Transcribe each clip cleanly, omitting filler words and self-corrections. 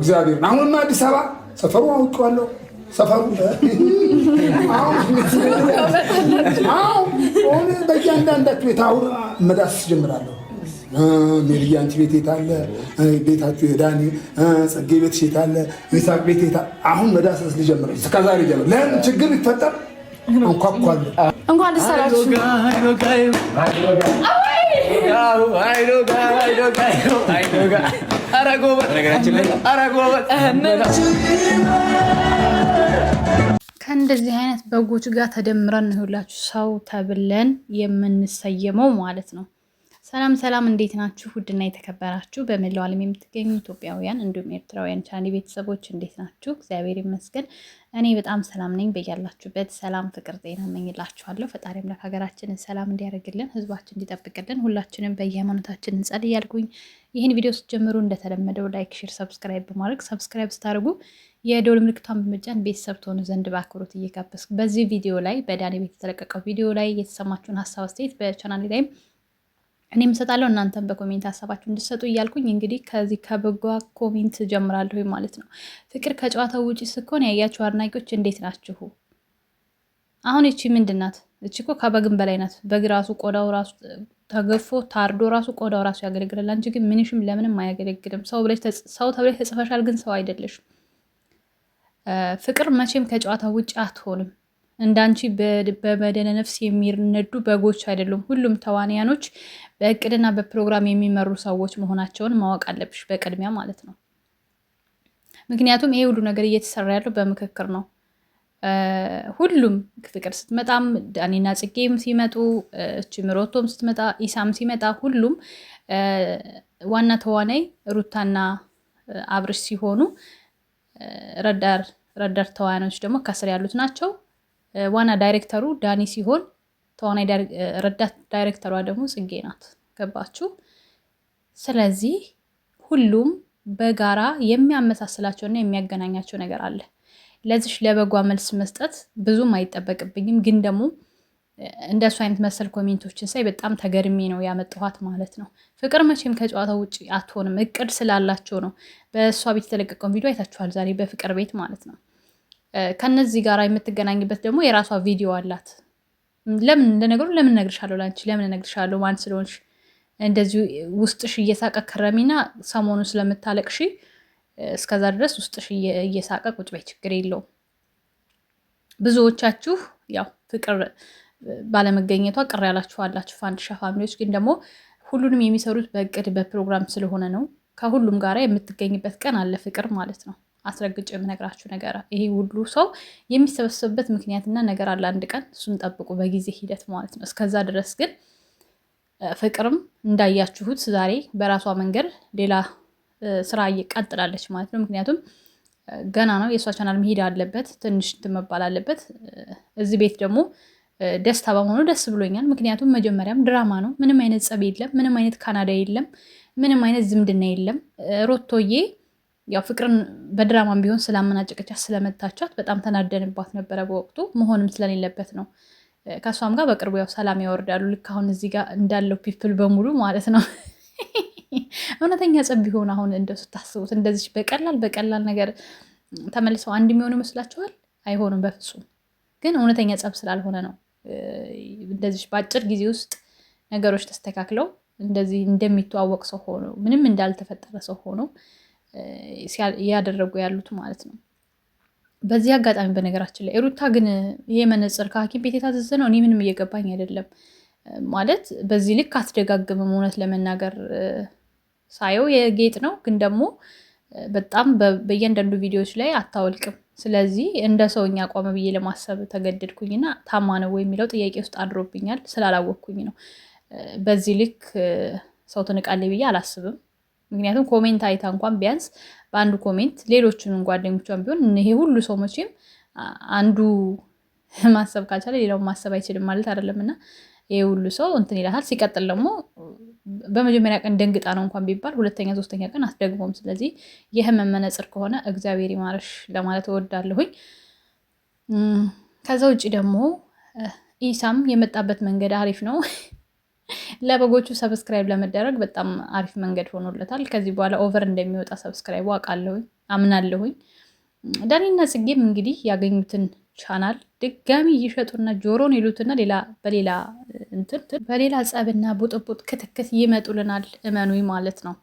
እግዚአብሔር አሁንማ አዲስ አበባ ሰፈሩ አውቀዋለሁ። ሰፈሩ አሁን በእያንዳንዳችሁ ቤት አሁን መዳስ ጀምራለሁ። ሜሪያ አንቺ ቤት የት አለ? ቤታችሁ የዳኒ ጸጌ ቤት የት አለ? ይሳቅ ቤት የት? አሁን መዳሰስ ልጀምር። እስከዛሬ ጀምር። ለምን ችግር ይፈጠር አንኳኳለሁ። እንኳን ደስ አላችሁ። ከእንደዚህ አይነት በጎች ጋር ተደምረን ነው ሁላችሁ ሰው ተብለን የምንሰየመው ማለት ነው። ሰላም ሰላም፣ እንዴት ናችሁ? ውድና የተከበራችሁ በመላው ዓለም የምትገኙ ኢትዮጵያውያን እንዲሁም ኤርትራውያን ቻናሌ ቤተሰቦች እንዴት ናችሁ? እግዚአብሔር ይመስገን እኔ በጣም ሰላም ነኝ። በያላችሁበት ሰላም፣ ፍቅር፣ ጤና እመኝላችኋለሁ። ፈጣሪ አምላክ ሀገራችንን ሰላም እንዲያደርግልን፣ ህዝባችን እንዲጠብቅልን ሁላችንም በየሃይማኖታችን እንጸልይ እያልኩኝ ይህን ቪዲዮ ስትጀምሩ እንደተለመደው ላይክ፣ ሼር፣ ሰብስክራይብ በማድረግ ሰብስክራይብ ስታደርጉ የደወል ምልክቷን በመጫን ቤተሰብ ትሆኑ ዘንድ በአክብሮት እየጋበዝኩ በዚህ ቪዲዮ ላይ በዳኒ ቤት የተለቀቀው ቪዲዮ ላይ የተሰማችሁን ሀሳብ አስተያየት በቻናሌ ላይም እኔም እሰጣለሁ እናንተም በኮሜንት ሀሳባችሁ እንድትሰጡ እያልኩኝ እንግዲህ ከዚህ ከበጓ ኮሜንት ጀምራለሁ ማለት ነው። ፍቅር ከጨዋታው ውጪ ስኮን ያያችሁ አድናቂዎች እንዴት ናችሁ? አሁን እቺ ምንድናት? እቺ እኮ ከበግም በላይ ናት። በግ ራሱ ቆዳው ራሱ ተገፎ ታርዶ ራሱ ቆዳው ራሱ ያገለግላል። አንቺ ግን ምንሽም ለምንም አያገለግልም። ሰው ተብለሽ ተጽፈሻል፣ ግን ሰው አይደለሽም። ፍቅር መቼም ከጨዋታው ውጪ አትሆንም። እንዳንቺ በመደነ ነፍስ የሚነዱ በጎች አይደሉም። ሁሉም ተዋንያኖች በእቅድና በፕሮግራም የሚመሩ ሰዎች መሆናቸውን ማወቅ አለብሽ በቅድሚያ ማለት ነው። ምክንያቱም ይሄ ሁሉ ነገር እየተሰራ ያለው በምክክር ነው። ሁሉም ፍቅር ስትመጣም፣ ዳኒና ጽጌም ሲመጡ፣ ምሮቶም ስትመጣ፣ ኢሳም ሲመጣ ሁሉም ዋና ተዋናይ ሩታና አብርሽ ሲሆኑ ረዳር ተዋናዮች ደግሞ ከስር ያሉት ናቸው። ዋና ዳይሬክተሩ ዳኒ ሲሆን ተዋናይ ረዳት ዳይሬክተሯ ደግሞ ጽጌ ናት። ገባችሁ? ስለዚህ ሁሉም በጋራ የሚያመሳስላቸውና የሚያገናኛቸው ነገር አለ። ለዚሽ ለበጓ መልስ መስጠት ብዙም አይጠበቅብኝም፣ ግን ደግሞ እንደሱ አይነት መሰል ኮሜንቶችን ሳይ በጣም ተገርሜ ነው ያመጣኋት ማለት ነው። ፍቅር መቼም ከጨዋታው ውጭ አትሆንም። እቅድ ስላላቸው ነው። በእሷ ቤት የተለቀቀውን ቪዲዮ አይታችኋል፣ ዛሬ በፍቅር ቤት ማለት ነው። ከነዚህ ጋር የምትገናኝበት ደግሞ የራሷ ቪዲዮ አላት። ለምን እንደነገሩ ለምን እነግርሻለሁ፣ ላንቺ ለምን እነግርሻለሁ ማን ስለሆንሽ እንደዚሁ ውስጥሽ እየሳቀ ከረሚና ሰሞኑን ስለምታለቅሺ እስከዛ ድረስ ውስጥሽ እየሳቀ ቁጭ በይ፣ ችግር የለውም። ብዙዎቻችሁ ያው ፍቅር ባለመገኘቷ ቅር ያላችሁ አላችሁ፣ ፋንድሻ ፋሚሊዎች። ግን ደግሞ ሁሉንም የሚሰሩት በእቅድ በፕሮግራም ስለሆነ ነው። ከሁሉም ጋራ የምትገኝበት ቀን አለ ፍቅር ማለት ነው። አስረግጬ የምነግራችሁ ነገር ይሄ ሁሉ ሰው የሚሰበሰብበት ምክንያትና ነገር አለ አንድ ቀን፣ እሱን ጠብቁ በጊዜ ሂደት ማለት ነው። እስከዛ ድረስ ግን ፍቅርም እንዳያችሁት ዛሬ በራሷ መንገድ ሌላ ስራ እየቀጥላለች ማለት ነው። ምክንያቱም ገና ነው፣ የእሷ ቻናል መሄድ አለበት፣ ትንሽ ትመባል አለበት። እዚህ ቤት ደግሞ ደስታ በመሆኑ ደስ ብሎኛል። ምክንያቱም መጀመሪያም ድራማ ነው፣ ምንም አይነት ጸብ የለም፣ ምንም አይነት ካናዳ የለም፣ ምንም አይነት ዝምድና የለም። ሮቶዬ ያው ፍቅርን በድራማም ቢሆን ስላመናጨቀቻት ስለመታቻት በጣም ተናደንባት ነበረ በወቅቱ። መሆንም ስለሌለበት ነው። ከእሷም ጋር በቅርቡ ያው ሰላም ያወርዳሉ። ልክ አሁን እዚህ ጋር እንዳለው ፒፕል በሙሉ ማለት ነው። እውነተኛ ጸብ ቢሆን አሁን እንደው ስታስቡት እንደዚህ በቀላል ነገር ተመልሰው አንድ የሚሆኑ ይመስላችኋል? አይሆኑም በፍጹም። ግን እውነተኛ ጸብ ስላልሆነ ነው እንደዚህ በአጭር ጊዜ ውስጥ ነገሮች ተስተካክለው እንደዚህ እንደሚተዋወቅ ሰው ሆኖ ምንም እንዳልተፈጠረ ሰው ሆኖ እያደረጉ ያሉት ማለት ነው። በዚህ አጋጣሚ በነገራችን ላይ ሩታ ግን ይሄ መነጽር ከሐኪም ቤት የታዘዘ ነው። እኔ ምንም እየገባኝ አይደለም ማለት በዚህ ልክ አትደጋግምም። እውነት ለመናገር ሳየው የጌጥ ነው፣ ግን ደግሞ በጣም በእያንዳንዱ ቪዲዮዎች ላይ አታወልቅም። ስለዚህ እንደ ሰውኛ ቆመ ብዬ ለማሰብ ተገደድኩኝና ታማ ነው ወይ የሚለው ጥያቄ ውስጥ አድሮብኛል። ስላላወቅኩኝ ነው። በዚህ ልክ ሰው ትንቃለች ብዬ አላስብም። ምክንያቱም ኮሜንት አይታ እንኳን ቢያንስ በአንዱ ኮሜንት ሌሎቹንም ጓደኞቿን ቢሆን ይሄ ሁሉ ሰው መቼም አንዱ ማሰብ ካልቻለ ሌላውን ማሰብ አይችልም ማለት አይደለም። እና ይሄ ሁሉ ሰው እንትን ይላል። ሲቀጥል ደግሞ በመጀመሪያ ቀን ደንግጣ ነው እንኳን ቢባል ሁለተኛ ሶስተኛ ቀን አትደግሞም። ስለዚህ የህመም መነጽር ከሆነ እግዚአብሔር ይማርሽ ለማለት እወዳለሁኝ። ከዛ ውጭ ደግሞ ኢሳም የመጣበት መንገድ አሪፍ ነው። ለበጎቹ ሰብስክራይብ ለመደረግ በጣም አሪፍ መንገድ ሆኖለታል። ከዚህ በኋላ ኦቨር እንደሚወጣ ሰብስክራይብ አውቃለሁኝ፣ አምናለሁኝ። ዳኒና ጽጌም እንግዲህ ያገኙትን ቻናል ድጋሚ እየሸጡና ጆሮን ይሉትና በሌላ ጸብና ቡጥቡጥ ክትክት ይመጡልናል። እመኑኝ ማለት ነው።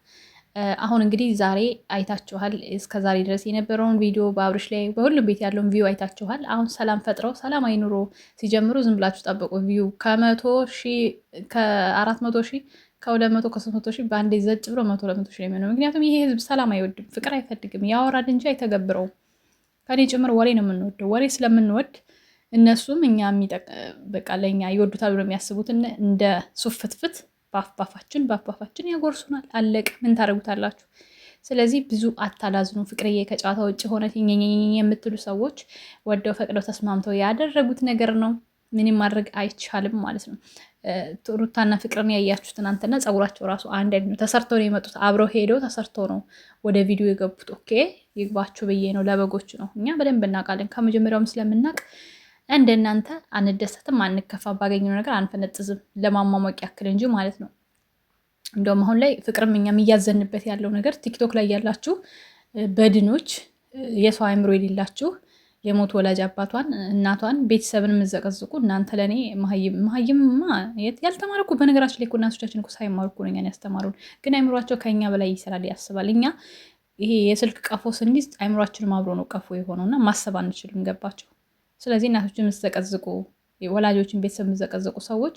አሁን እንግዲህ ዛሬ አይታችኋል። እስከ ዛሬ ድረስ የነበረውን ቪዲዮ በአብርሽ ላይ በሁሉም ቤት ያለውን ቪው አይታችኋል። አሁን ሰላም ፈጥረው ሰላማዊ ኑሮ ሲጀምሩ ዝም ብላችሁ ጠብቁ። ቪው ከ400 ሺህ ከ200 ከ300 ሺህ በአንዴ ዘጭ ብሎ 100 ሺህ የሚሆነው። ምክንያቱም ይሄ ህዝብ ሰላም አይወድም፣ ፍቅር አይፈልግም፣ ያወራል እንጂ አይተገብረውም። ከኔ ጭምር ወሬ ነው የምንወደው። ወሬ ስለምንወድ እነሱም እኛ በቃ ለእኛ ይወዱታል ብሎ የሚያስቡትን እንደ ሱፍ ፍትፍት በአፋፋችን ያጎርሱናል። አለቅ ምን ታደርጉታላችሁ? ስለዚህ ብዙ አታላዝኑ። ፍቅርዬ ከጨዋታ ውጭ ሆነ የምትሉ ሰዎች ወደው ፈቅደው ተስማምተው ያደረጉት ነገር ነው። ምንም ማድረግ አይቻልም ማለት ነው። ሩታና ፍቅርን ያያችሁ ትናንትና ጸጉራቸው ራሱ አንድ አይነት ነው። ተሰርተው ነው የመጡት። አብረው ሄደው ተሰርተው ነው ወደ ቪዲዮ የገቡት። ኦኬ ይግባችሁ ብዬ ነው። ለበጎች ነው። እኛ በደንብ እናውቃለን። ከመጀመሪያውም ስለምናውቅ እንደናንተ አንደሰትም፣ አንከፋ፣ ባገኘው ነገር አንፈነጥዝም። ለማሟሟቅ ያክል እንጂ ማለት ነው። እንደውም አሁን ላይ ፍቅርም እኛም እያዘንበት ያለው ነገር ቲክቶክ ላይ ያላችሁ በድኖች፣ የሰው አእምሮ የሌላችሁ የሞት ወላጅ አባቷን እናቷን ቤተሰብን የምዘቀዝቁ እናንተ ለእኔ መሀይምማ ያልተማረ እኮ በነገራችን ላይ እኮ እናቶቻችን እኮ ሳይማሩ እኮ ነው እኛን ያስተማሩን። ግን አእምሯቸው ከኛ በላይ ይሰራል ያስባል። እኛ ይሄ የስልክ ቀፎ ስንይዝ አእምሯችንም አብሮ ነው ቀፎ የሆነውና ማሰብ አንችልም። ገባቸው? ስለዚህ እናቶችን የምትዘቀዝቁ ወላጆችን ቤተሰብ የምትዘቀዝቁ ሰዎች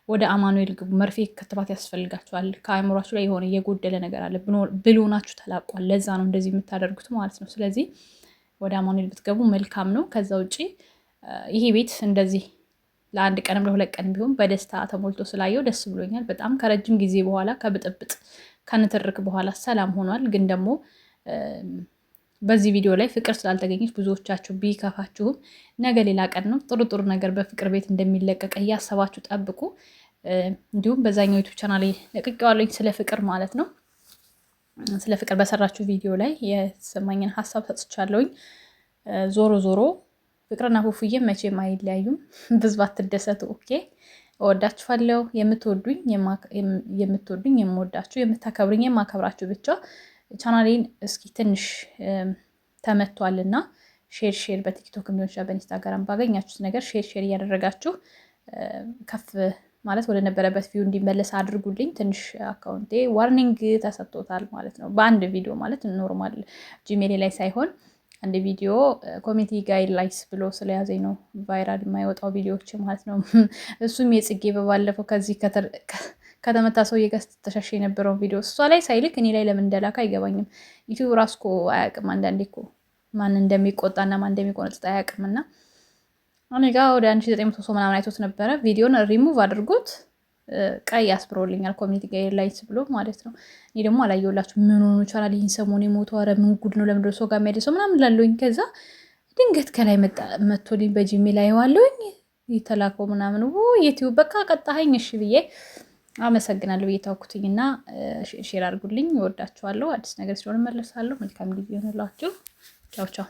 ወደ አማኑኤል ግቡ። መርፌ ክትባት ያስፈልጋችኋል። ከአእምሯችሁ ላይ የሆነ የጎደለ ነገር አለ። ብሎናችሁ ተላቋል። ለዛ ነው እንደዚህ የምታደርጉት ማለት ነው። ስለዚህ ወደ አማኑኤል ብትገቡ መልካም ነው። ከዛ ውጭ ይሄ ቤት እንደዚህ ለአንድ ቀንም ለሁለት ቀን ቢሆን በደስታ ተሞልቶ ስላየው ደስ ብሎኛል በጣም። ከረጅም ጊዜ በኋላ ከብጥብጥ ከንትርክ በኋላ ሰላም ሆኗል። ግን ደግሞ በዚህ ቪዲዮ ላይ ፍቅር ስላልተገኘች ብዙዎቻችሁ ቢከፋችሁም ነገ ሌላ ቀን ነው። ጥሩ ጥሩ ነገር በፍቅር ቤት እንደሚለቀቅ እያሰባችሁ ጠብቁ። እንዲሁም በዛኛው ዩቱብ ቻናል ለቅቄዋለሁ ስለ ፍቅር ማለት ነው። ስለ ፍቅር በሰራችሁ ቪዲዮ ላይ የተሰማኝን ሀሳብ ሰጥቻለሁኝ። ዞሮ ዞሮ ፍቅርና ፉፉዬም መቼም አይለያዩም። ብዙ አትደሰቱ። ኦኬ፣ እወዳችኋለሁ። የምትወዱኝ የምወዳችሁ፣ የምታከብሩኝ የማከብራችሁ ብቻ ቻናሌን እስኪ ትንሽ ተመቷልና ሼር በቲክቶክ ሊሆን ይችላል በኢንስታግራም ባገኛችሁት ነገር ሼር እያደረጋችሁ ከፍ ማለት ወደ ነበረበት ቪው እንዲመለስ አድርጉልኝ። ትንሽ አካውንቴ ዋርኒንግ ተሰጥቶታል ማለት ነው። በአንድ ቪዲዮ ማለት ኖርማል ጂሜሌ ላይ ሳይሆን አንድ ቪዲዮ ኮሚኒቲ ጋይድላይንስ ብሎ ስለያዘኝ ነው ቫይራል የማይወጣው ቪዲዮዎች ማለት ነው። እሱም የጽጌ በባለፈው ከዚህ ከተመታ ሰውዬ ጋር ስትተሻሽ የነበረውን ቪዲዮ እሷ ላይ ሳይልክ እኔ ላይ ለምን እንደላካ አይገባኝም። ዩቲዩብ ራሱ እኮ አያውቅም። አንዳንዴ እኮ ማን እንደሚቆጣና ማን እንደሚቆነጥጥ አያውቅም። እና እኔ ጋ ወደ 1900 ሰው ምናምን አይቶት ነበረ። ቪዲዮን ሪሙቭ አድርጎት ቀይ አስብሮልኛል ኮሚኒቲ ጋይድላይንስ ብሎ ማለት ነው። እኔ ደግሞ አላየሁላችሁ ምን ሆኖ ቻናል ይህን ሰሞን የሞተው ኧረ ምን ጉድ ነው ለምንድን ሰው ጋር የሚያደርሰው ምናምን ላለሁኝ። ከዛ ድንገት ከላይ መቶልኝ በጂሜ ላይ ዋለሁኝ የተላከው ምናምን ዩቲዩብ በቃ ቀጣኸኝ እሺ ብዬ አመሰግናለሁ ብዬ ታውኩትኝ። እና ሼር አድርጉልኝ። እወዳችኋለሁ። አዲስ ነገር ሲሆን መለሳለሁ። መልካም ጊዜ ይሆንላችሁ። ቻው ቻው።